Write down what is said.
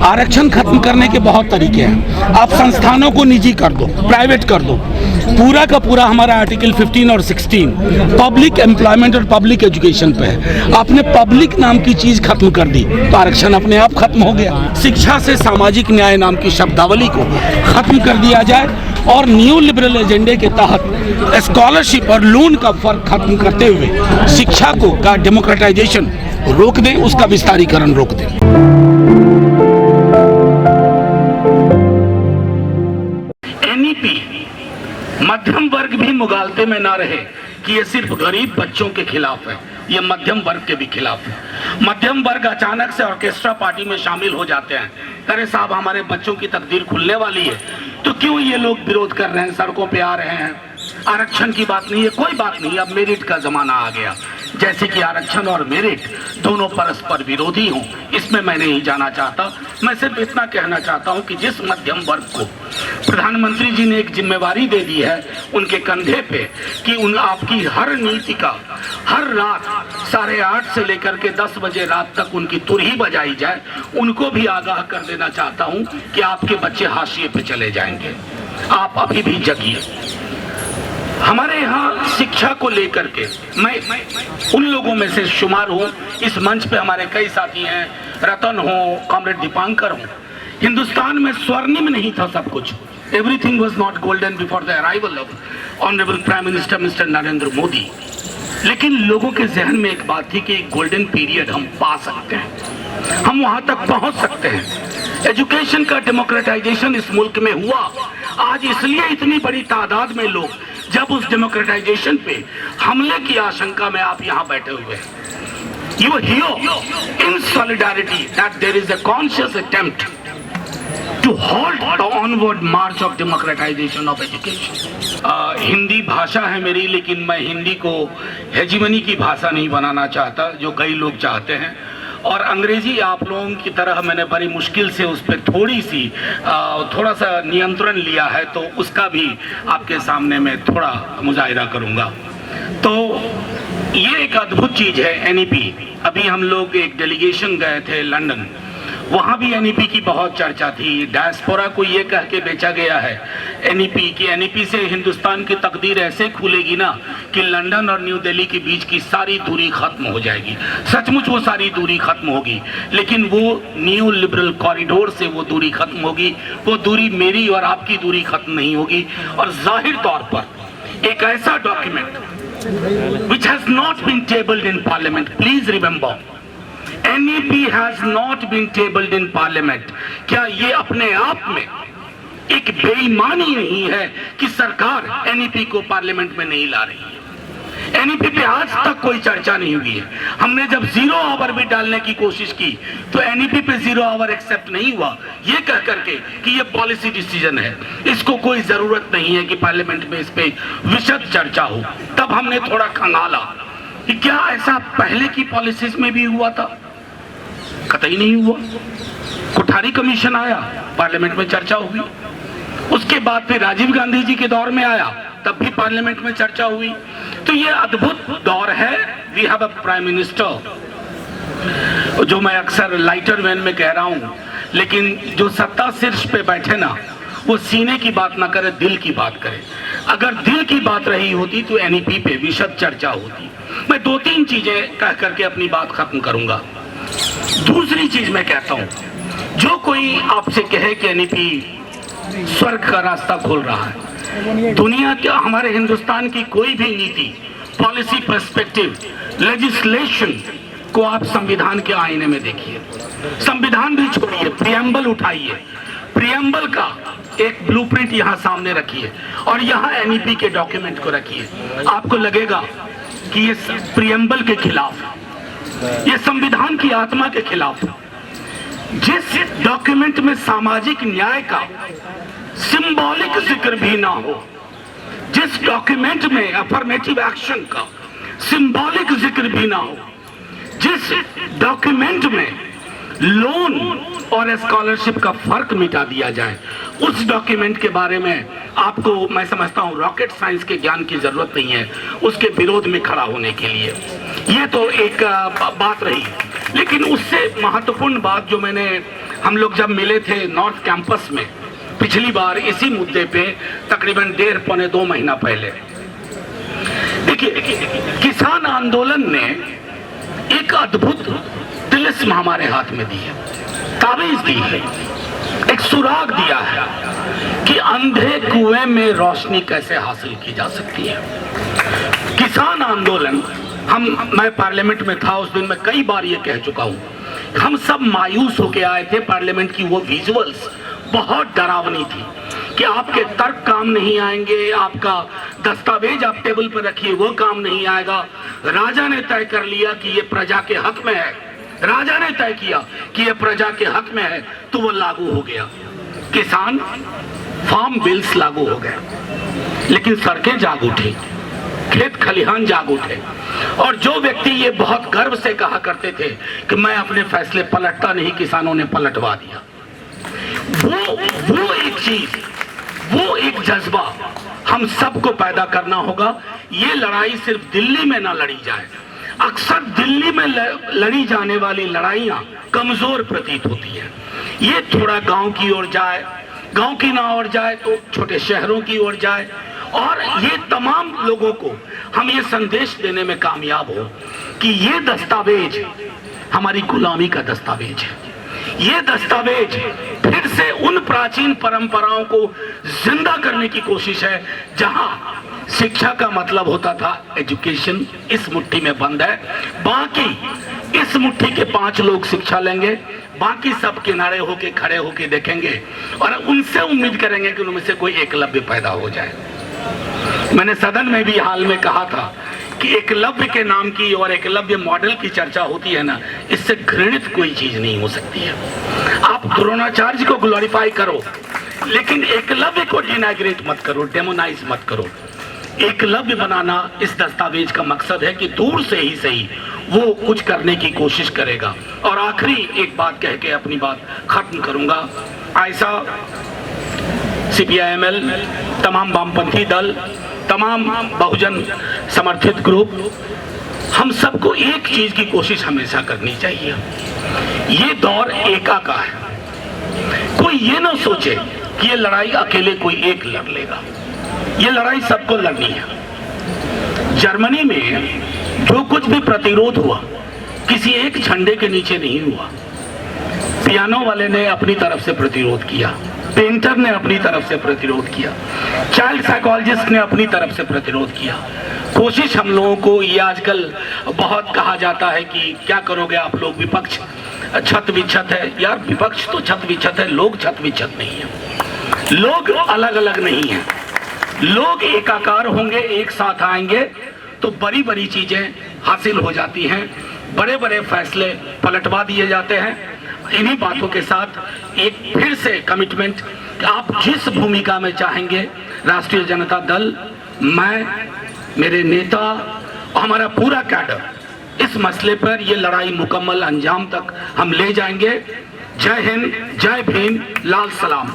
आरक्षण खत्म करने के बहुत तरीके हैं। आप संस्थानों को निजी कर दो, प्राइवेट कर दो। पूरा का पूरा हमारा आर्टिकल 15 और 16 पब्लिक एम्प्लॉयमेंट और पब्लिक एजुकेशन पे है। आपने पब्लिक नाम की चीज खत्म कर दी तो आरक्षण अपने आप खत्म हो गया। शिक्षा से सामाजिक न्याय नाम की शब्दावली को खत्म कर दिया जाए और न्यू लिबरल एजेंडे के तहत स्कॉलरशिप और लोन का फर्क खत्म करते हुए शिक्षा को का डेमोक्रेटाइजेशन रोक दें, उसका विस्तारीकरण रोक दें। एनईपी मध्यम वर्ग भी मुगालते में ना रहे कि ये सिर्फ गरीब बच्चों के खिलाफ है, ये मध्यम वर्ग के भी खिलाफ है। मध्यम वर्ग अचानक से ऑर्केस्ट्रा पार्टी में शामिल हो जाते हैं। अरे साहब, हमारे बच्चों की तकदीर खुलने वाली है तो क्यों ये लोग विरोध कर रहे हैं, सड़कों पे आ रहे हैं। आरक्षण की बात नहीं है, कोई बात नहीं, अब मेरिट का जमाना आ गया। जैसे कि आरक्षण और मेरिट दोनों परस्पर विरोधी हों, इसमें मैं नहीं जाना चाहता। मैं सिर्फ इतना कहना चाहता हूं कि जिस मध्यम वर्ग को प्रधानमंत्री जी ने एक जिम्मेवारी दे दी है उनके कंधे पे कि उन आपकी हर नीति का हर रात 8:30 से लेकर के 10 बजे रात तक उनकी तुरही बजाई जाए, उनको भी आगाह कर देना चाहता हूं कि आपके बच्चे हाशिए पे चले जाएंगे। आप अभी भी जगिए। हमारे यहाँ शिक्षा को लेकर के मैं उन लोगों में से शुमार हूँ। इस मंच पे हमारे कई साथी हैं, रतन हो, कॉमरेड दीपांकर हो। हिंदुस्तान में स्वर्णिम नहीं था सब कुछ। Everything was not golden before the arrival of honourable prime minister mister Narendra Modi. लेकिन लोगों के जहन में एक बात थी कि एक गोल्डन पीरियड हम पा सकते हैं, हम वहां तक पहुंच सकते हैं। एजुकेशन का डेमोक्रेटाइजेशन इस मुल्क में हुआ। आज इसलिए इतनी बड़ी तादाद में लोग जब उस डेमोक्रेटाइजेशन पे हमले की आशंका में आप यहाँ बैठे हुए हैं। You hear in solidarity that there is a conscious attempt to halt the onward march of democratization of education. Hindi भाषा है मेरी, लेकिन मैं हिंदी को हेजीमनी की भाषा नहीं बनाना चाहता जो कई लोग चाहते हैं। और अंग्रेजी आप लोगों की तरह मैंने बड़ी मुश्किल से उस पर थोड़ा सा नियंत्रण लिया है, तो उसका भी आपके सामने मैं थोड़ा मुजाहिरा करूंगा। तो ये एक अद्भुत चीज है एनईपी। अभी हम लोग एक डेलीगेशन गए थे लंदन, वहाँ भी एनईपी की बहुत चर्चा थी। डायस्पोरा को ये कह के बेचा गया है एनईपी की एनईपी से हिंदुस्तान की तकदीर ऐसे खुलेगी ना कि लंदन और न्यू दिल्ली के बीच की सारी दूरी खत्म हो जाएगी। सचमुच वो सारी दूरी खत्म होगी, लेकिन वो न्यू लिबरल कॉरिडोर से वो दूरी खत्म होगी। वो दूरी मेरी और आपकी दूरी खत्म नहीं होगी। और जाहिर तौर पर एक ऐसा document which has not been tabled in parliament, please remember, NEP has not been tabled in parliament। क्या ये अपने आप में एक बेईमानी नहीं है कि सरकार NEP को पार्लियामेंट में नहीं ला रही है? NEP पे आज तक कोई चर्चा नहीं हुई है। हमने जब 0 आवर भी डालने की कोशिश की तो NEP पे 0 आवर एक्सेप्ट नहीं हुआ, ये कह करके कि ये पॉलिसी डिसीजन है, इसको कोई जरूरत नहीं है कि पार्लियामेंट में इस पे विशद चर्चा हो। तब हमने थोड़ा खंगाला कि क्या ऐसा पहले की पॉलिसीज में भी हुआ था? कतई नहीं हुआ। कोठारी कमीशन आया, पार्लियामेंट में चर्चा हुई। उसके बाद फिर राजीव गांधी जी के दौर में आया, तब भी पार्लियामेंट में चर्चा हुई। तो ये अद्भुत दौर है। We have a prime minister, जो मैं अक्सर लाइटर वेन में कह रहा हूं, लेकिन जो सत्ता शीर्ष पे बैठे ना, वो सीने की बात ना करे, दिल की बात करे। अगर दिल की बात रही होती तो एनईपी पे विशद चर्चा होती। मैं 2-3 चीजें कह करके अपनी बात खत्म करूंगा। दूसरी चीज मैं कहता हूं, जो कोई आपसे कहे कि एनईपी स्वर्ग का रास्ता खोल रहा है, दुनिया के हमारे हिंदुस्तान की कोई भी नीति, पॉलिसी, पर्सपेक्टिव, लेजिस्लेशन को आप संविधान के आईने में देखिए। संविधान भी छोड़िए, प्रियम्बल उठाइए, प्रियम्बल का एक ब्लूप्रिंट यहाँ सामने रखिए और यहाँ एनईपी के डॉक्यूमेंट को रखिए। आपको लगेगा कि ये प्रियम्बल के खिलाफ, ये संविधान की आत्मा के खिलाफ। जिस डॉक्यूमेंट में सामाजिक न्याय का सिंबॉलिक जिक्र भी ना हो, जिस डॉक्यूमेंट में अफर्मेटिव एक्शन का सिंबॉलिक जिक्र भी ना हो, जिस डॉक्यूमेंट में लोन और स्कॉलरशिप का फर्क मिटा दिया जाए, उस डॉक्यूमेंट के बारे में आपको, मैं समझता हूं, रॉकेट साइंस के ज्ञान की जरूरत नहीं है उसके विरोध में खड़ा होने के लिए। ये तो एक बात रही। लेकिन उससे महत्वपूर्ण बात जो हम लोग जब मिले थे नॉर्थ कैंपस में पिछली बार इसी मुद्दे पे तकरीबन 1.5-2 महीना पहले, देखिए किसान आंदोलन ने एक अद्भुत तिलिस्म हमारे हाथ में दी है, ताबीज दी है, एक सुराग दिया है कि अंधे कुएं में रोशनी कैसे हासिल की जा सकती है। किसान आंदोलन मैं पार्लियामेंट में था उस दिन, मैं कई बार ये कह चुका हूं, हम सब मायूस होके आए थे। पार्लियामेंट की वो विजुअल्स बहुत डरावनी थी कि आपके तर्क काम नहीं आएंगे, आपका दस्तावेज आप टेबल पर रखिए वो काम नहीं आएगा। राजा ने तय कर लिया कि ये प्रजा के हक में है, राजा ने तय किया कि ये प्रजा के हक में है, तो वो लागू हो गया। किसान फार्म बिल्स लागू हो गए, लेकिन सड़कें जाग उठी, खेत खलिहान जाग उठे, और जो व्यक्ति ये बहुत गर्व से कहा करते थे कि मैं अपने फैसले पलटता नहीं, किसानों ने पलटवा दिया। वो एक चीज, वो एक जज्बा हम सबको पैदा करना होगा। ये लड़ाई सिर्फ दिल्ली में ना लड़ी जाए। अक्सर दिल्ली में लड़ी जाने वाली लड़ाइयां कमजोर प्रतीत होती है। ये थोड़ा गांव की ओर जाए, गांव की ना ओर जाए तो छोटे शहरों की ओर जाए, और ये तमाम लोगों को हम ये संदेश देने में कामयाब हो कि ये दस्तावेज हमारी गुलामी का दस्तावेज है। ये दस्तावेज फिर से उन प्राचीन परंपराओं को जिंदा करने की कोशिश है, जहां शिक्षा का मतलब होता था एजुकेशन इस मुट्ठी में बंद है, बाकी इस मुट्ठी के 5 लोग शिक्षा लेंगे, बाकी सब किनारे होके खड़े होके देखेंगे और उनसे उम्मीद करेंगे कि उनमें से कोई एकलव्य पैदा हो जाए। मैंने सदन में भी हाल में कहा था कि एकलव्य के नाम की और एकलव्य मॉडल की चर्चा होती है ना, इससे घृणित कोई चीज नहीं हो सकती है। आप द्रोणाचार्य को ग्लोरीफाई करो, लेकिन एकलव्य को डिनाग्रेट मत करो, डेमोनाइज मत करो। एकलव्य बनाना इस दस्तावेज का मकसद है कि दूर से ही सही वो कुछ करने की कोशिश करेगा। और आखिरी एक बात कह के अपनी बात खत्म करूंगा। ऐसा CPI-ML, तमाम वामपंथी दल, तमाम बहुजन समर्थित ग्रुप, हम सबको एक चीज की कोशिश हमेशा करनी चाहिए। ये दौर एका का है। कोई ये ना सोचे कि ये लड़ाई अकेले कोई एक लड़ लेगा, ये लड़ाई सबको लड़नी है। जर्मनी में जो कुछ भी प्रतिरोध हुआ किसी एक झंडे के नीचे नहीं हुआ। पियानो वाले ने अपनी तरफ से प्रतिरोध किया, पेंटर ने अपनी तरफ से प्रतिरोध किया, चाइल्ड साइकोलॉजिस्ट ने अपनी तरफ से प्रतिरोध किया। कोशिश हम लोगों को, ये आजकल बहुत कहा जाता है कि क्या करोगे आप लोग, विपक्ष छत विच्छत है। यार विपक्ष तो छत विच्छत है, लोग छत विच्छत नहीं है। लोग अलग अलग नहीं है, लोग एकाकार होंगे, एक साथ आएंगे तो बड़ी बड़ी चीजें हासिल हो जाती हैं, बड़े बड़े फैसले पलटवा दिए जाते हैं। इन्हीं बातों के साथ एक फिर से कमिटमेंट कि आप जिस भूमिका में चाहेंगे, राष्ट्रीय जनता दल, मैं, मेरे नेता और हमारा पूरा कैडर इस मसले पर ये लड़ाई मुकम्मल अंजाम तक हम ले जाएंगे। जय हिंद, जय भीम, लाल सलाम।